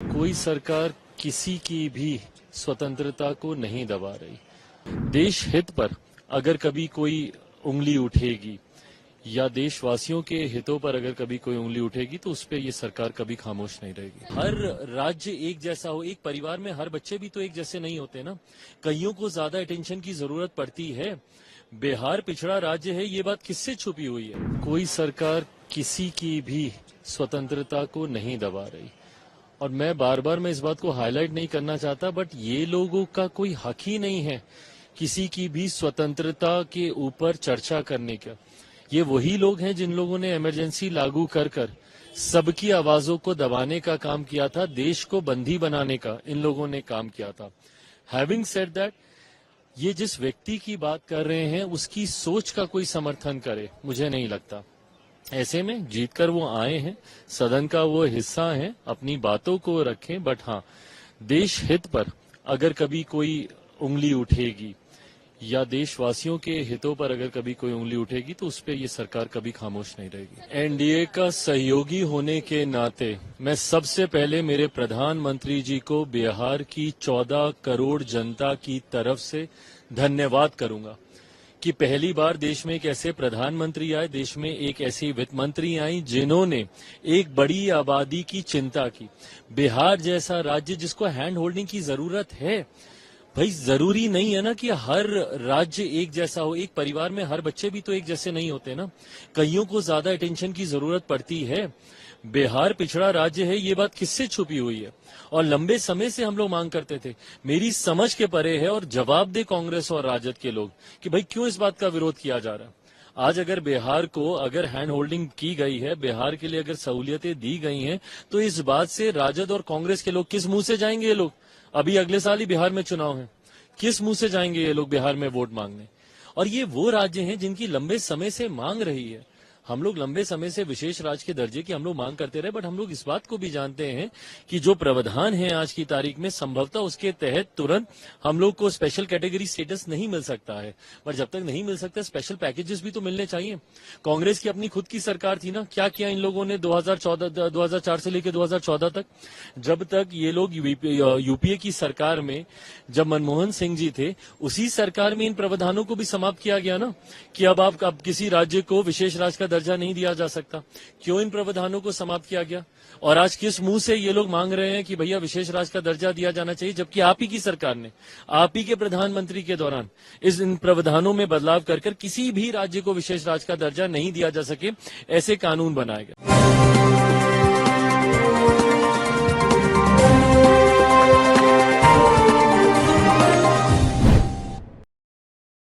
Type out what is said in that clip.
कोई सरकार किसी की भी स्वतंत्रता को नहीं दबा रही। देश हित पर अगर कभी कोई उंगली उठेगी या देशवासियों के हितों पर अगर कभी कोई उंगली उठेगी तो उस पर ये सरकार कभी खामोश नहीं रहेगी। हर राज्य एक जैसा हो, एक परिवार में हर बच्चे भी तो एक जैसे नहीं होते ना, कईयों को ज्यादा अटेंशन की जरूरत पड़ती है। बिहार पिछड़ा राज्य है, ये बात किससे छुपी हुई है? कोई सरकार किसी की भी स्वतंत्रता को नहीं दबा रही। और मैं बार बार इस बात को हाईलाइट नहीं करना चाहता, बट ये लोगों का कोई हक ही नहीं है किसी की भी स्वतंत्रता के ऊपर चर्चा करने का। ये वही लोग हैं जिन लोगों ने इमरजेंसी लागू कर कर सबकी आवाजों को दबाने का काम किया था, देश को बंदी बनाने का इन लोगों ने काम किया था। हैविंग सेड दैट, ये जिस व्यक्ति की बात कर रहे हैं उसकी सोच का कोई समर्थन करे मुझे नहीं लगता। ऐसे में जीतकर वो आए हैं, सदन का वो हिस्सा हैं, अपनी बातों को रखें, बट हाँ, देश हित पर अगर कभी कोई उंगली उठेगी या देशवासियों के हितों पर अगर कभी कोई उंगली उठेगी तो उस पर ये सरकार कभी खामोश नहीं रहेगी। एनडीए का सहयोगी होने के नाते मैं सबसे पहले मेरे प्रधानमंत्री जी को बिहार की 14 करोड़ जनता की तरफ से धन्यवाद करूंगा कि पहली बार देश में एक ऐसे प्रधानमंत्री आए, देश में एक ऐसी वित्त मंत्री आई जिन्होंने एक बड़ी आबादी की चिंता की। बिहार जैसा राज्य जिसको हैंड होल्डिंग की जरूरत है, भाई जरूरी नहीं है ना कि हर राज्य एक जैसा हो, एक परिवार में हर बच्चे भी तो एक जैसे नहीं होते ना, कईयों को ज्यादा अटेंशन की जरूरत पड़ती है। बिहार पिछड़ा राज्य है, ये बात किससे छुपी हुई है? और लंबे समय से हम लोग मांग करते थे, मेरी समझ के परे है। और जवाब दे कांग्रेस और राजद के लोग कि भाई क्यों इस बात का विरोध किया जा रहा है। आज अगर बिहार को अगर हैंड होल्डिंग की गई है, बिहार के लिए अगर सहूलियतें दी गई हैं, तो इस बात से राजद और कांग्रेस के लोग किस मुंह से जाएंगे? ये लोग अभी अगले साल ही बिहार में चुनाव है, किस मुंह से जाएंगे ये लोग बिहार में वोट मांगने? और ये वो राज्य हैं जिनकी लंबे समय से मांग रही है। हम लोग लंबे समय से विशेष राज्य के दर्जे की हम लोग मांग करते रहे, बट हम लोग इस बात को भी जानते हैं कि जो प्रावधान है आज की तारीख में, संभवतः उसके तहत तुरंत हम लोग को स्पेशल कैटेगरी स्टेटस नहीं मिल सकता है। पर जब तक नहीं मिल सकता, स्पेशल पैकेजेस भी तो मिलने चाहिए। कांग्रेस की अपनी खुद की सरकार थी ना, क्या किया इन लोगों ने 2004 से लेकर 2014 तक? जब तक ये लोग यूपीए की सरकार में, जब मनमोहन सिंह जी थे, उसी सरकार में इन प्रावधानों को भी समाप्त किया गया ना कि अब किसी राज्य को विशेष राज्य का दर्जा नहीं दिया जा सकता। क्यों इन प्रावधानों को समाप्त किया गया? और आज किस मुंह से ये लोग मांग रहे हैं कि भैया विशेष राज्य का दर्जा दिया जाना चाहिए, जबकि आप ही की सरकार ने, आप ही के प्रधानमंत्री के दौरान इन प्रावधानों में बदलाव कर किसी भी राज्य को विशेष राज्य का दर्जा नहीं दिया जा सके, ऐसे कानून बनाए गए।